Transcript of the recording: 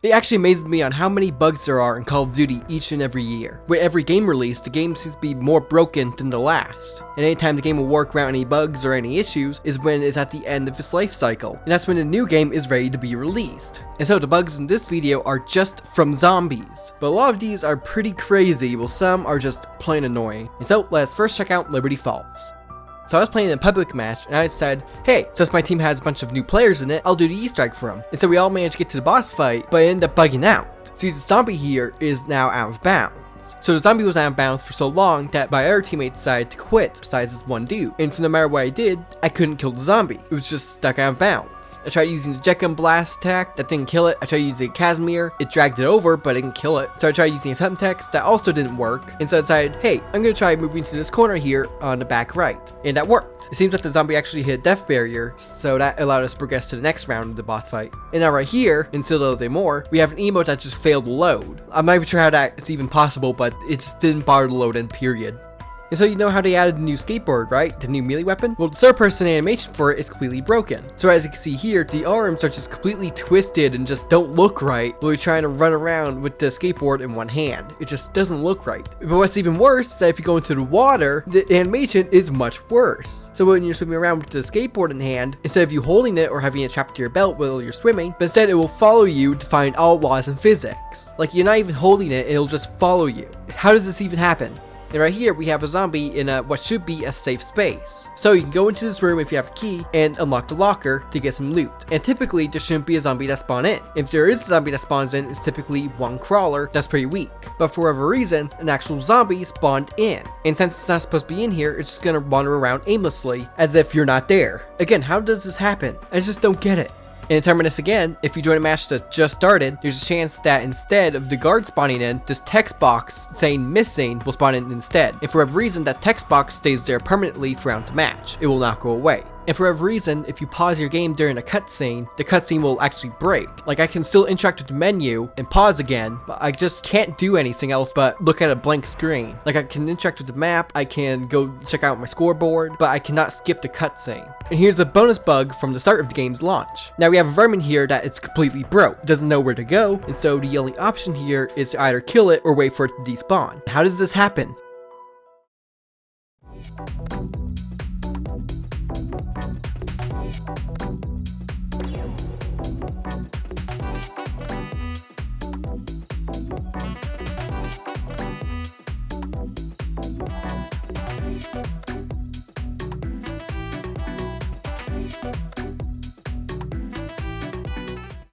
It actually amazes me on how many bugs there are in Call of Duty each and every year. With every game release, the game seems to be more broken than the last. And anytime the game will work around any bugs or any issues is when it's at the end of its life cycle. And that's when the new game is ready to be released. And so the bugs in this video are just from zombies. But a lot of these are pretty crazy, while some are just plain annoying. And so let's first check out Liberty Falls. So I was playing a public match, and I said, hey, since my team has a bunch of new players in it, I'll do the Easter egg for them. And so we all managed to get to the boss fight, but I ended up bugging out. See, the zombie here is now out of bounds. So the zombie was out of bounds for so long that my other teammates decided to quit, besides this one dude. And so no matter what I did, I couldn't kill the zombie. It was just stuck out of bounds. I tried using the jet gun blast attack, that didn't kill it. I tried using Casimir, it dragged it over, but it didn't kill it. So I tried using a subtext, that also didn't work. And so I decided, hey, I'm gonna try moving to this corner here on the back right. And that worked. It seems that the zombie actually hit a death barrier, so that allowed us to progress to the next round of the boss fight. And now right here, in still a little bit more, we have an emote that just failed to load. I'm not even sure how that's even possible, but it just didn't bother to load in, period. And so you know how they added the new skateboard, right? The new melee weapon? Well, the third person animation for it is completely broken. So as you can see here, the arms are just completely twisted and just don't look right while you're trying to run around with the skateboard in one hand. It just doesn't look right. But what's even worse is that if you go into the water, the animation is much worse. So when you're swimming around with the skateboard in hand, instead of you holding it or having it strapped to your belt while you're swimming, but instead it will follow you to find all laws in physics. Like you're not even holding it, it'll just follow you. How does this even happen? And right here we have a zombie in what should be a safe space. So you can go into this room if you have a key and unlock the locker to get some loot. And typically there shouldn't be a zombie that spawns in. If there is a zombie that spawns in, it's typically one crawler that's pretty weak. But for whatever reason, an actual zombie spawned in. And since it's not supposed to be in here, it's just gonna wander around aimlessly as if you're not there. Again, how does this happen? I just don't get it. And to determine this again, if you join a match that just started, there's a chance that instead of the guard spawning in, this text box saying missing will spawn in instead. And for whatever reason, that text box stays there permanently throughout the match. It will not go away. And for whatever reason, if you pause your game during a cutscene, the cutscene will actually break. Like I can still interact with the menu and pause again, but I just can't do anything else but look at a blank screen. Like I can interact with the map, I can go check out my scoreboard, but I cannot skip the cutscene. And here's a bonus bug from the start of the game's launch. Now we have a vermin here that is completely broke, it doesn't know where to go, and so the only option here is to either kill it or wait for it to despawn. How does this happen?